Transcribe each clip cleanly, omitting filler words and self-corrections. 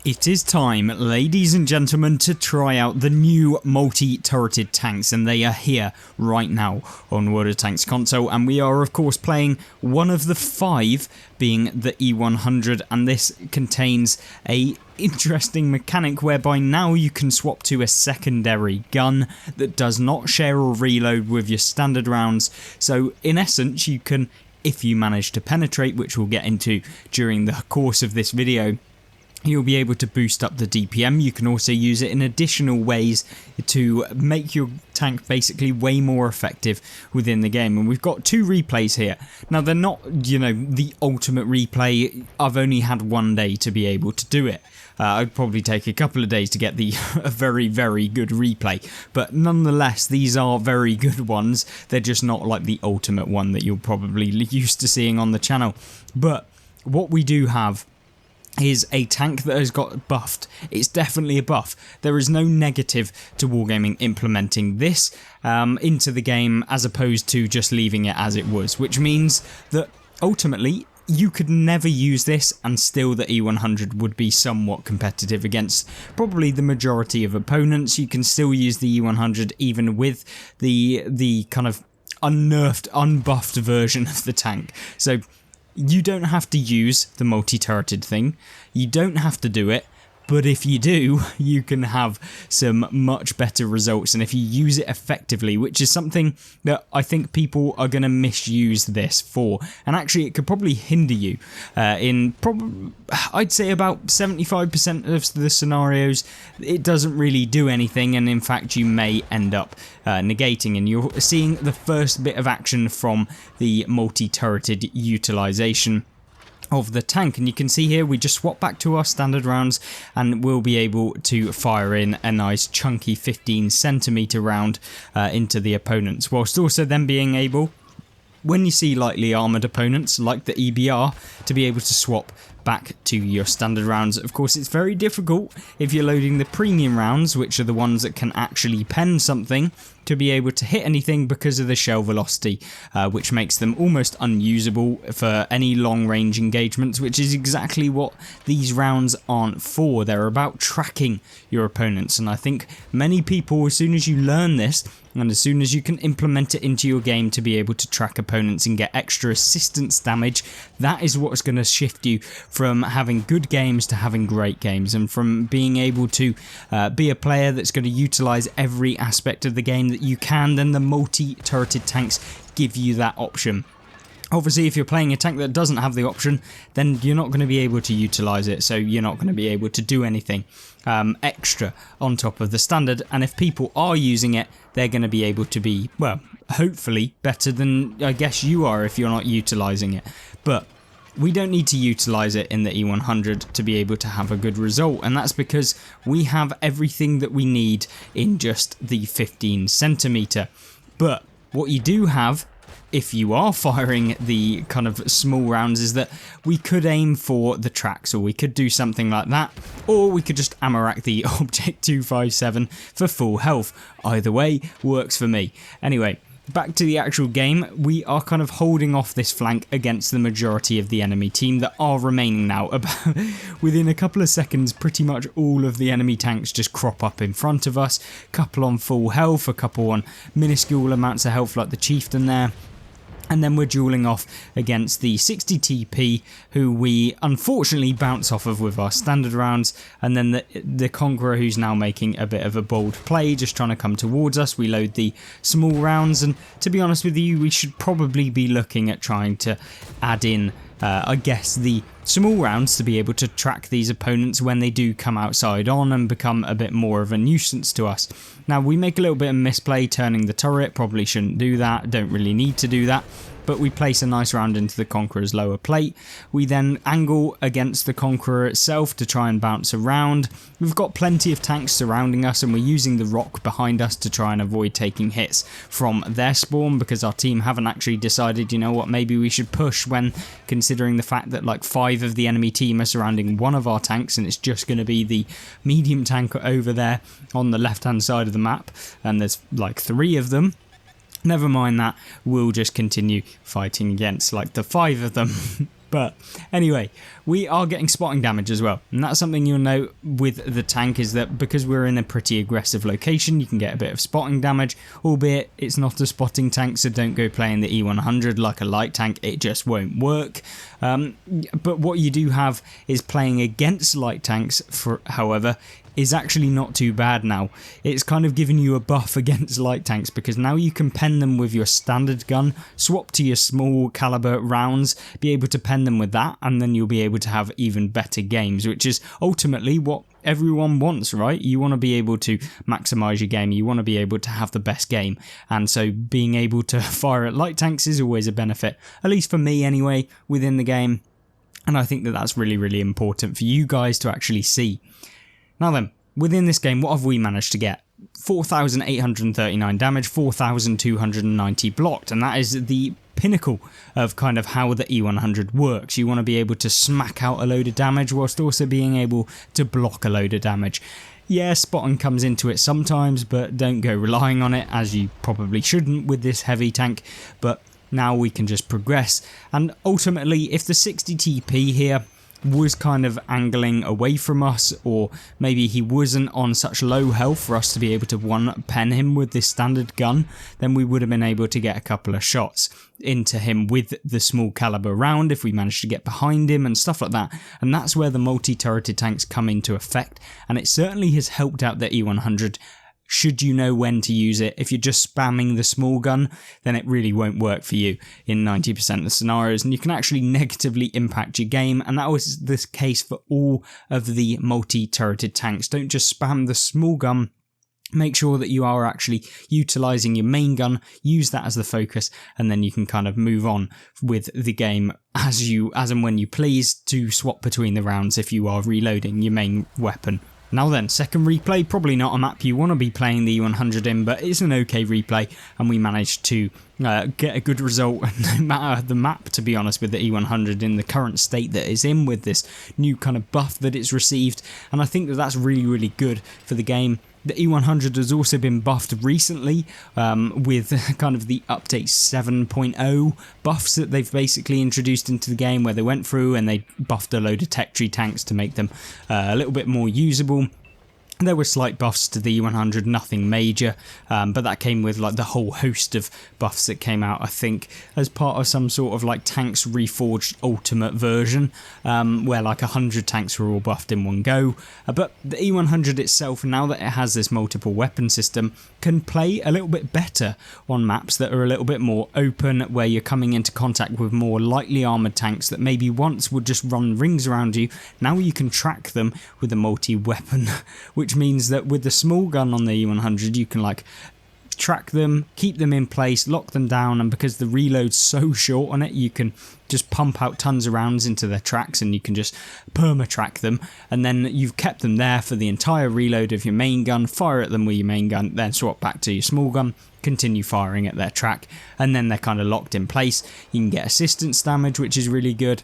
It is time, ladies and gentlemen, to try out the new multi-turreted tanks, and they are here right now on World of Tanks console, and we are of course playing one of the 5, being the E100, and this contains a interesting mechanic whereby now you can swap to a secondary gun that does not share or reload with your standard rounds. So in essence you can, if you manage to penetrate, which we'll get into during the course of this video, you'll be able to boost up the DPM. You can also use it in additional ways to make your tank basically way more effective within the game. And we've got 2 replays here. Now they're not, the ultimate replay. I've only had 1 day to be able to do it. I'd probably take a couple of days to get a very, very good replay. But nonetheless, these are very good ones. They're just not like the ultimate one that you're probably used to seeing on the channel. But what we do have is a tank that has got buffed. It's definitely a buff. There is no negative to Wargaming implementing this into the game as opposed to just leaving it as it was, which means that ultimately you could never use this and still the E100 would be somewhat competitive against probably the majority of opponents. You can still use the E100 even with the kind of unnerfed, unbuffed version of the tank. So you don't have to use the multi-turreted thing, you don't have to do it, but if you do, you can have some much better results, and if you use it effectively, which is something that I think people are going to misuse this for, and actually it could probably hinder you in I'd say about 75% of the scenarios. It doesn't really do anything, and in fact you may end up negating, and you're seeing the first bit of action from the multi-turreted utilization of the tank. And you can see here we just swap back to our standard rounds and we'll be able to fire in a nice chunky 15cm round into the opponents, whilst also then being able, when you see lightly armoured opponents like the EBR, to be able to swap back to your standard rounds. Of course, it's very difficult if you're loading the premium rounds, which are the ones that can actually pen something, to be able to hit anything because of the shell velocity, which makes them almost unusable for any long range engagements, which is exactly what these rounds aren't for. They're about tracking your opponents, and I think many people, as soon as you learn this and as soon as you can implement it into your game to be able to track opponents and get extra assistance damage, that is what's going to shift you from having good games to having great games, and from being able to be a player that's going to utilize every aspect of the game that you can. Then the multi-turreted tanks give you that option. Obviously, if you're playing a tank that doesn't have the option, then you're not going to be able to utilize it, so you're not going to be able to do anything extra on top of the standard. And if people are using it, they're going to be able to be, well, hopefully better than I guess you are if you're not utilizing it. But we don't need to utilize it in the E100 to be able to have a good result, and that's because we have everything that we need in just the 15cm. But what you do have, if you are firing the kind of small rounds, is that we could aim for the tracks, or we could do something like that, or we could just ammo rack the Object 257 for full health. Either way works for me. Anyway, back to the actual game, we are kind of holding off this flank against the majority of the enemy team that are remaining now. About within a couple of seconds, pretty much all of the enemy tanks just crop up in front of us. A couple on full health, a couple on minuscule amounts of health like the Chieftain there. And then we're dueling off against the 60 TP, who we unfortunately bounce off of with our standard rounds. And then the Conqueror, who's now making a bit of a bold play, just trying to come towards us. We load the small rounds, and to be honest with you, we should probably be looking at trying to add in I guess the small rounds to be able to track these opponents when they do come outside on and become a bit more of a nuisance to us. Now we make a little bit of misplay turning the turret, probably shouldn't do that, don't really need to do that, but we place a nice round into the Conqueror's lower plate. We then angle against the Conqueror itself to try and bounce around. We've got plenty of tanks surrounding us, and we're using the rock behind us to try and avoid taking hits from their spawn, because our team haven't actually decided, you know what, maybe we should push, when considering the fact that like 5 of the enemy team are surrounding one of our tanks, and it's just going to be the medium tank over there on the left hand side of the map, and there's like 3 of them. Never mind that, we'll just continue fighting against like the 5 of them. But anyway, we are getting spotting damage as well, and that's something you'll note with the tank, is that because we're in a pretty aggressive location, you can get a bit of spotting damage, albeit it's not a spotting tank, so don't go playing the E100 like a light tank, it just won't work. But what you do have is playing against light tanks, however, is actually not too bad now. It's kind of giving you a buff against light tanks, because now you can pen them with your standard gun, swap to your small caliber rounds, be able to pen them with that, and then you'll be able to have even better games, which is ultimately what everyone wants, right? You want to be able to maximize your game, you want to be able to have the best game, and so being able to fire at light tanks is always a benefit, at least for me anyway, within the game, and I think that that's really, really important for you guys to actually see. Now then, within this game, what have we managed to get? 4,839 damage, 4,290 blocked, and that is the pinnacle of kind of how the E100 works. You want to be able to smack out a load of damage whilst also being able to block a load of damage. Yeah, spotting comes into it sometimes, but don't go relying on it, as you probably shouldn't with this heavy tank. But now we can just progress, and ultimately, if the 60 TP here was kind of angling away from us, or maybe he wasn't on such low health for us to be able to one pen him with this standard gun, then we would have been able to get a couple of shots into him with the small caliber round if we managed to get behind him and stuff like that. And that's where the multi-turreted tanks come into effect, and it certainly has helped out the E100. Should you know when to use it. If you're just spamming the small gun, then it really won't work for you in 90% of the scenarios, and you can actually negatively impact your game, and that was the case for all of the multi-turreted tanks. Don't just spam the small gun. Make sure that you are actually utilising your main gun, use that as the focus, and then you can kind of move on with the game as and when you please, to swap between the rounds if you are reloading your main weapon. Now then, second replay, probably not a map you want to be playing the E100 in, but it's an okay replay, and we managed to get a good result no matter the map, to be honest, with the E100 in the current state that it's in, with this new kind of buff that it's received, and I think that that's really, really good for the game. The E100 has also been buffed recently with kind of the update 7.0 buffs that they've basically introduced into the game, where they went through and they buffed a load of tech tree tanks to make them a little bit more usable. There were slight buffs to the E100, nothing major, but that came with like the whole host of buffs that came out, I think, as part of some sort of like Tanks Reforged Ultimate version, where like 100 tanks were all buffed in one go. But the E100 itself, now that it has this multiple weapon system, can play a little bit better on maps that are a little bit more open, where you're coming into contact with more lightly armoured tanks that maybe once would just run rings around you. Now you can track them with a multi-weapon, which means that with the small gun on the E100 you can like track them, keep them in place, lock them down, and because the reload's so short on it, you can just pump out tons of rounds into their tracks and you can just perma-track them, and then you've kept them there for the entire reload of your main gun, fire at them with your main gun, then swap back to your small gun, continue firing at their track, and then they're kind of locked in place. You can get assistance damage, which is really good.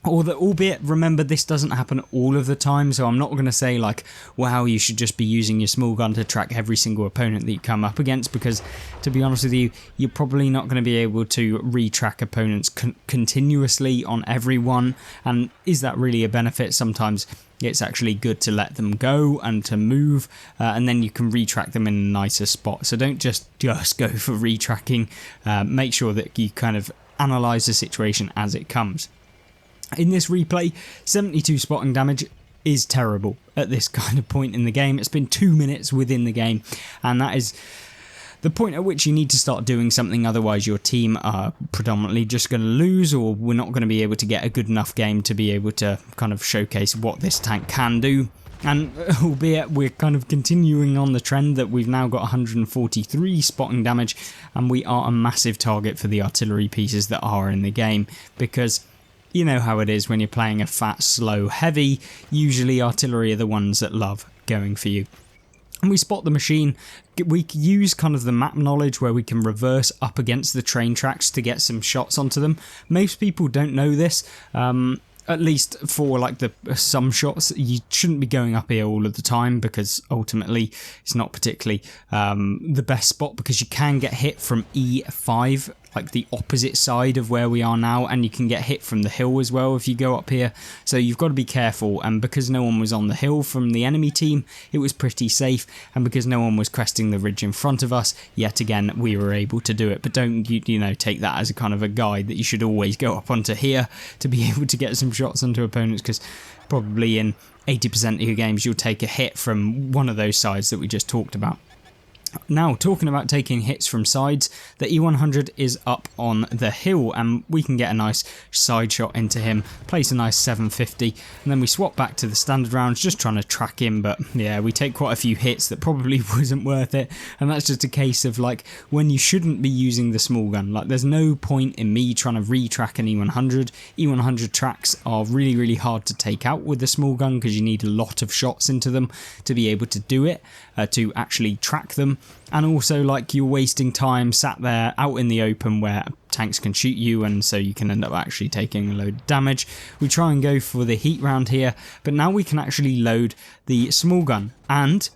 Albeit, remember, this doesn't happen all of the time, so I'm not going to say like, wow, you should just be using your small gun to track every single opponent that you come up against, because to be honest with you, you're probably not going to be able to retrack opponents continuously on everyone, and is that really a benefit? Sometimes it's actually good to let them go and to move, and then you can retrack them in a nicer spot. So don't just go for retracking. Make sure that you kind of analyse the situation as it comes. In this replay, 72 spotting damage is terrible at this kind of point in the game. It's been 2 minutes within the game, and that is the point at which you need to start doing something, otherwise your team are predominantly just going to lose, or we're not going to be able to get a good enough game to be able to kind of showcase what this tank can do. And albeit we're kind of continuing on the trend that we've now got 143 spotting damage, and we are a massive target for the artillery pieces that are in the game, because you know how it is when you're playing a fat, slow, heavy, usually artillery are the ones that love going for you. And we spot the machine. We use kind of the map knowledge where we can reverse up against the train tracks to get some shots onto them. Most people don't know this. At least for like some shots, you shouldn't be going up here all of the time, because ultimately it's not particularly the best spot, because you can get hit from E5 like the opposite side of where we are now, and you can get hit from the hill as well if you go up here, so you've got to be careful. And because no one was on the hill from the enemy team, it was pretty safe, and because no one was cresting the ridge in front of us, yet again we were able to do it. But don't you know, take that as a kind of a guide that you should always go up onto here to be able to get some shots onto opponents, because probably in 80% of your games you'll take a hit from one of those sides that we just talked about. Now, talking about taking hits from sides, the E100 is up on the hill, and we can get a nice side shot into him, place a nice 750, and then we swap back to the standard rounds, just trying to track him. But yeah, we take quite a few hits that probably wasn't worth it, and that's just a case of like when you shouldn't be using the small gun. Like, there's no point in me trying to retrack an E100. E100 tracks are really, really hard to take out with the small gun because you need a lot of shots into them to be able to do it, to actually track them. And also, like, you're wasting time sat there out in the open where tanks can shoot you, and so you can end up actually taking a load of damage. We try and go for the heat round here, but now we can actually load the small gun, and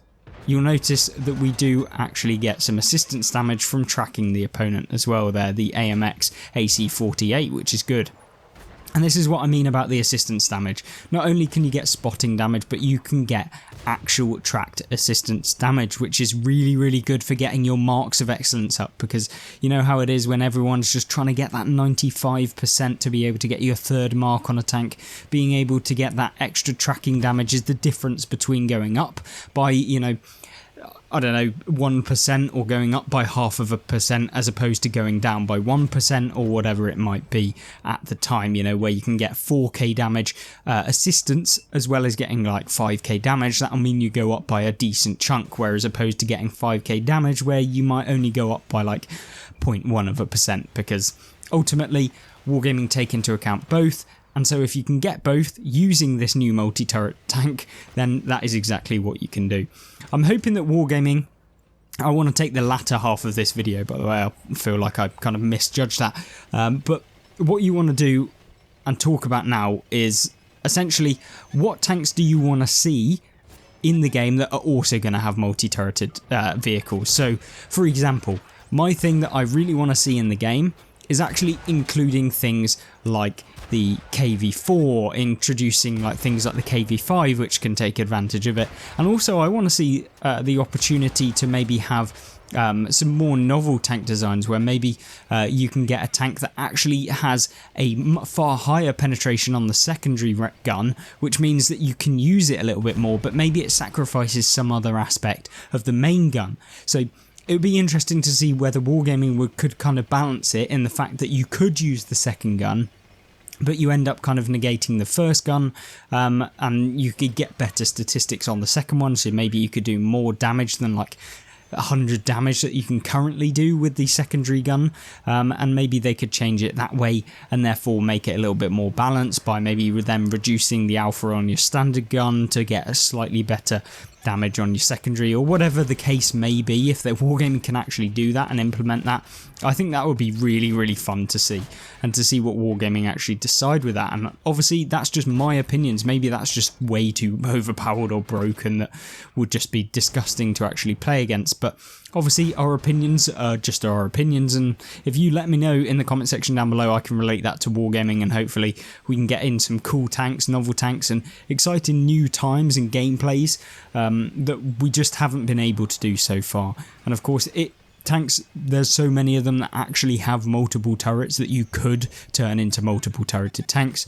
you'll notice that we do actually get some assistance damage from tracking the opponent as well there, the AMX AC-48, which is good. And this is what I mean about the assistance damage. Not only can you get spotting damage, but you can get actual tracked assistance damage, which is really, really good for getting your marks of excellence up, because you know how it is when everyone's just trying to get that 95% to be able to get your third mark on a tank. Being able to get that extra tracking damage is the difference between going up by, you know, I don't know, 1% or going up by 0.5%, as opposed to going down by 1% or whatever it might be at the time, you know, where you can get 4k damage assistance as well as getting like 5k damage. That'll mean you go up by a decent chunk, whereas opposed to getting 5k damage where you might only go up by like 0.1%, because ultimately Wargaming take into account both. And so if you can get both using this new multi-turret tank, then that is exactly what you can do. I'm hoping that Wargaming, I want to take the latter half of this video, by the way, I feel like I kind of misjudged that. But what you want to do and talk about now is essentially what tanks do you want to see in the game that are also going to have multi-turreted vehicles. So, for example, my thing that I really want to see in the game is actually including things like the KV4, introducing like things like the KV5 which can take advantage of it, and also I want to see the opportunity to maybe have some more novel tank designs where maybe you can get a tank that actually has a far higher penetration on the secondary gun, which means that you can use it a little bit more, but maybe it sacrifices some other aspect of the main gun. So it would be interesting to see whether Wargaming could kind of balance it in the fact that you could use the second gun, but you end up kind of negating the first gun, and you could get better statistics on the second one, so maybe you could do more damage than like 100 damage that you can currently do with the secondary gun, and maybe they could change it that way and therefore make it a little bit more balanced by maybe them reducing the alpha on your standard gun to get a slightly better damage on your secondary, or whatever the case may be. If the Wargaming can actually do that and implement that, I think that would be really, really fun to see, and to see what Wargaming actually decide with that. And obviously that's just my opinions, maybe that's just way too overpowered or broken that would just be disgusting to actually play against, but obviously our opinions are just our opinions, and if you let me know in the comment section down below, I can relate that to Wargaming, and hopefully we can get in some cool tanks, novel tanks, and exciting new times and gameplays that we just haven't been able to do so far. And of course tanks, there's so many of them that actually have multiple turrets that you could turn into multiple turreted tanks.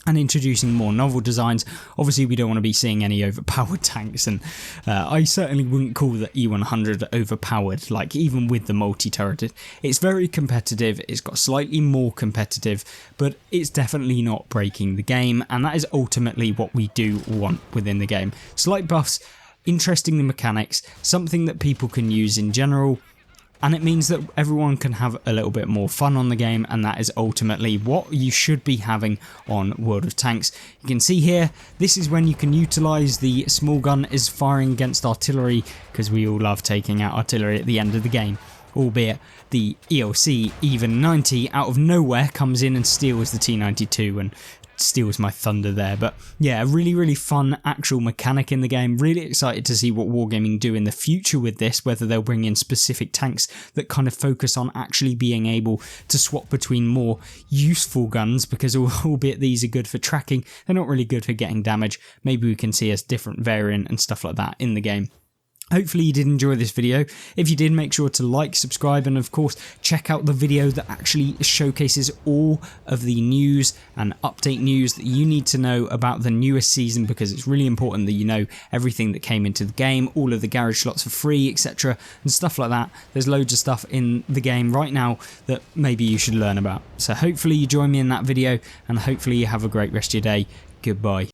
And introducing more novel designs, obviously we don't want to be seeing any overpowered tanks, and I certainly wouldn't call the E100 overpowered, like even with the multi-turreted. It's very competitive, it's got slightly more competitive, but it's definitely not breaking the game, and that is ultimately what we do want within the game. Slight buffs, interesting mechanics, something that people can use in general, and it means that everyone can have a little bit more fun on the game, and that is ultimately what you should be having on World of Tanks. You can see here, this is when you can utilise the small gun is firing against artillery, because we all love taking out artillery at the end of the game. Albeit the ELC even 90 out of nowhere comes in and steals the T92 and steals my thunder there. But yeah, a really fun actual mechanic in the game. Really excited to see what Wargaming do in the future with this, whether they'll bring in specific tanks that kind of focus on actually being able to swap between more useful guns, because albeit these are good for tracking, they're not really good for getting damage. Maybe we can see a different variant and stuff like that in the game. Hopefully you did enjoy this video. If you did, make sure to like, subscribe, and of course check out the video that actually showcases all of the news and update news that you need to know about the newest season, because it's really important that you know everything that came into the game, all of the garage slots for free, etc. and stuff like that. There's loads of stuff in the game right now that maybe you should learn about. So hopefully you join me in that video, and hopefully you have a great rest of your day. Goodbye.